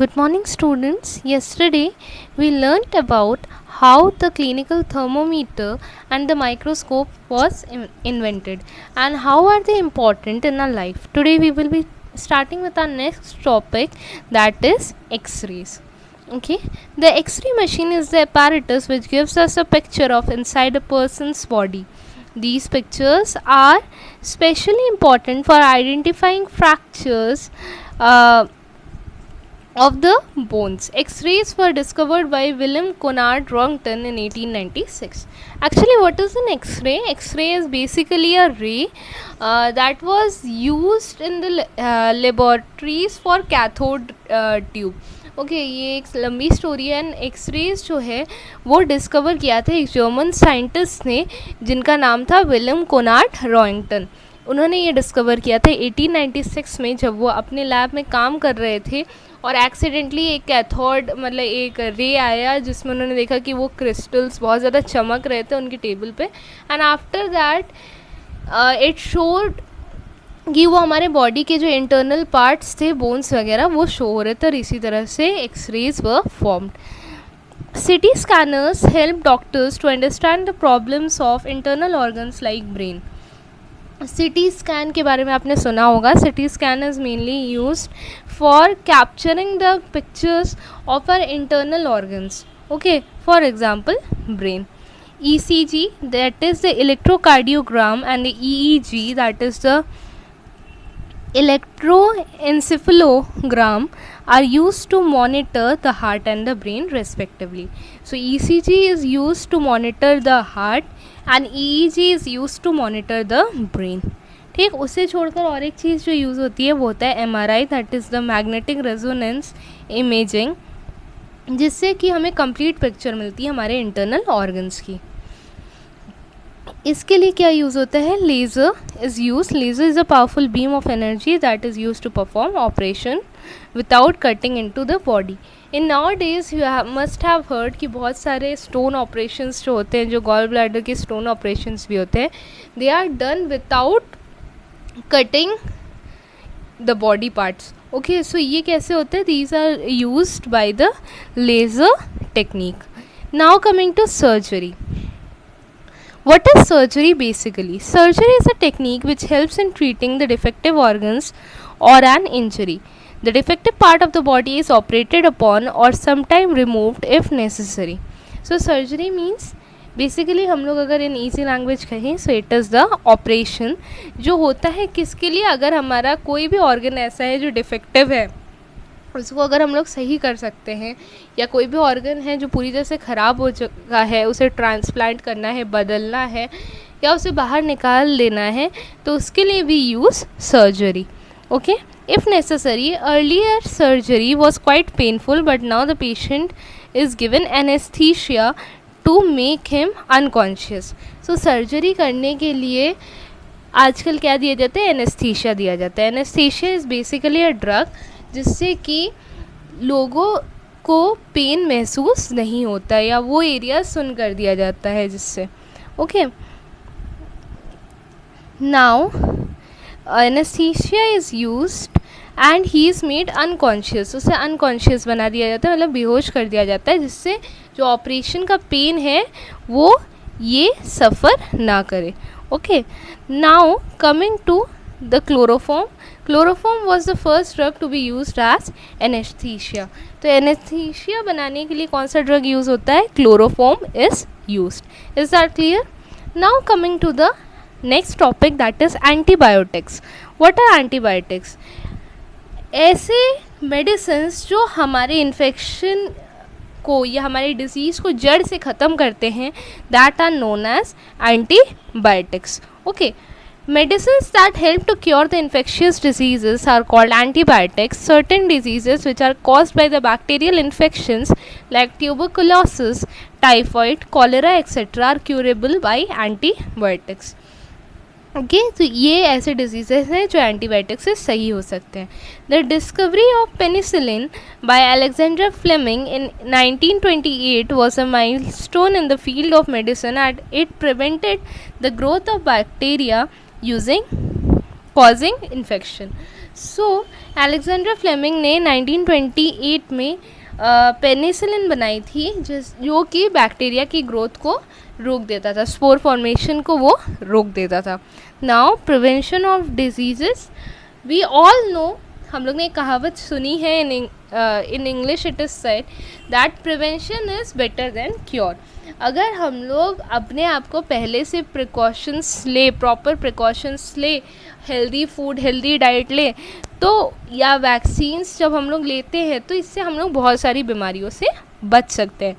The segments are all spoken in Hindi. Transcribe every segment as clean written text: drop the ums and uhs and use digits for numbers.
Good morning, students. Yesterday we learnt about how the clinical thermometer and the microscope was invented and how are they important in our life. Today we will be starting with our next topic, that is X-rays. Okay, the X-ray machine is the apparatus which gives us a picture of inside a person's body. These pictures are specially important for identifying fractures of the bones. X-rays were discovered by William Conrad Roentgen in 1896. Actually, what is an X-ray? X-ray is basically a ray that was used in the laboratories for cathode tube. Okay ये एक लंबी स्टोरी है. एंड एक्सरेज जो है वो डिस्कवर किया था एक जर्मन साइंटिस्ट ने जिनका नाम था विलियम कोनार्ड रॉइंगटन. उन्होंने ये डिस्कवर किया था 1896 में जब वो अपने लैब में काम कर रहे थे और एक्सीडेंटली एक कैथोड मतलब एक रे आया जिसमें उन्होंने देखा कि वो क्रिस्टल्स बहुत ज़्यादा चमक रहे थे उनकी टेबल पे. And after that it showed कि वो हमारे बॉडी के जो इंटरनल पार्ट्स थे बोन्स वगैरह वो शो हो रहे थे और इसी तरह से X-rays were formed. CT scanners help doctors to understand the problems of internal organs like brain. CT scan के बारे में आपने सुना होगा. CT scan is mainly used for capturing the pictures of our internal organs. Okay, for example, brain. ECG, that is the electrocardiogram, and the EEG, that is the electroencephalogram, are used to monitor the heart and the brain respectively. So ECG is used to monitor the heart and EEG is used to monitor the brain. ठीक, उसे छोड़कर और एक चीज़ जो यूज़ होती है वो होता है MRI, that is the magnetic resonance imaging, जिससे कि हमें कंप्लीट पिक्चर मिलती है हमारे इंटरनल ऑर्गन्स की. इसके लिए क्या यूज़ होता है? Laser is use. Laser is a powerful beam of energy that is use to perform operation without cutting into the body. In now days you must have heard कि बहुत सारे स्टोन ऑपरेशंस जो होते हैं, जो गॉल ब्लैडर के स्टोन ऑपरेशंस भी होते हैं, they are done without cutting the body parts. Okay, so ये कैसे होते हैं? These are used by the laser technique. Now coming to surgery. What is surgery basically? Surgery is a technique which helps in treating the defective organs or an injury. The defective part of the body is operated upon or sometime removed if necessary. So surgery means basically हम लोग अगर in easy language कहें so it is the operation जो होता है किसके लिए? अगर हमारा कोई भी organ ऐसा है जो defective है उसको अगर हम लोग सही कर सकते हैं, या कोई भी ऑर्गन है जो पूरी तरह से ख़राब हो चुका है उसे ट्रांसप्लांट करना है, बदलना है या उसे बाहर निकाल देना है, तो उसके लिए भी use surgery. Okay, if necessary. Earlier surgery was quite painful but now the patient is given anaesthesia to make him unconscious. So surgery करने के लिए आजकल क्या दिया जाता है? एनेस्थीसिया दिया जाता है. Anaesthesia is basically a drug जिससे कि लोगों को पेन महसूस नहीं होता या वो एरिया सुन कर दिया जाता है जिससे. Okay, now anaesthesia is used and he is made unconscious. उसे अनकॉन्शियस बना दिया जाता है, मतलब बेहोश कर दिया जाता है, जिससे जो ऑपरेशन का पेन है वो ये सफ़र ना करे. Okay, now coming to the chloroform. Chloroform was the first drug to be used as anesthesia. तो anesthesia बनाने के लिए कौन सा ड्रग यूज़ होता है? Chloroform is used. Is that clear? Now coming to the next topic, that is antibiotics. What are antibiotics? ऐसे medicines जो हमारे infection को या हमारी डिजीज़ को जड़ से ख़त्म करते हैं, that are known as antibiotics. Okay. Medicines that help to cure the infectious diseases are called antibiotics. Certain diseases which are caused by the bacterial infections like tuberculosis, typhoid, cholera etc. are curable by antibiotics. Okay, तो ये ऐसे डिजीज़ेस हैं जो एंटीबायोटिक से सही हो सकते हैं. The discovery of penicillin by Alexander Fleming in 1928 was a milestone in the field of medicine and it prevented the growth of bacteria causing infection. So Alexander Fleming ने 1928 में पेनिसिलिन बनाई थी जो कि बैक्टीरिया की ग्रोथ को रोक देता था, स्पोर फॉर्मेशन को वो रोक देता था. Now prevention of diseases, we all know, हम लोग ने एक कहावत सुनी है, in English it is said that prevention is better than cure. अगर हम लोग अपने आप को पहले से प्रिकॉशंस ले, प्रॉपर प्रिकॉशंस ले, हेल्दी फूड, हेल्दी डाइट ले, तो या वैक्सीन्स जब हम लोग लेते हैं तो इससे हम लोग बहुत सारी बीमारियों से बच सकते हैं.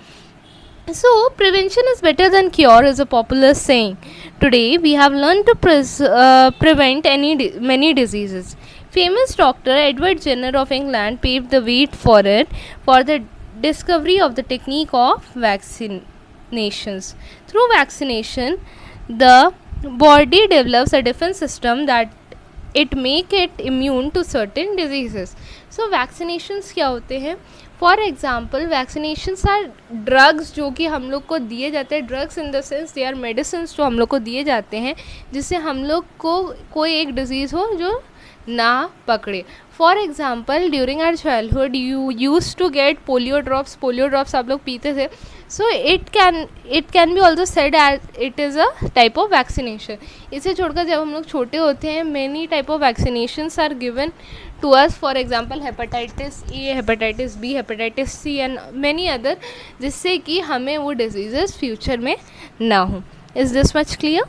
So, prevention is better than cure is a popular saying. Today, we have learned to prevent many diseases. Famous doctor Edward Jenner of England paved the way for it for the discovery of the technique of vaccinations. Through vaccination, the body develops a defense system that it make it immune to certain diseases. So, vaccinations क्या होते हैं? For example vaccinations are drugs जो कि हम लोग को दिए जाते हैं. Drugs in the sense they are medicine जो हम लोग को दिए जाते हैं जिससे हम लोग को कोई एक डिज़ीज़ हो जो ना पकड़े. For example during our childhood you use to get polio drops आप लोग पीते थे. So it can be also said as it is a type of vaccination. इसे छोड़कर जब हम लोग छोटे होते हैं many type of vaccinations are given to us, for example hepatitis A, hepatitis B, hepatitis C and many other, जिससे कि हमें वो diseases फ्यूचर में ना हो. Is this much clear?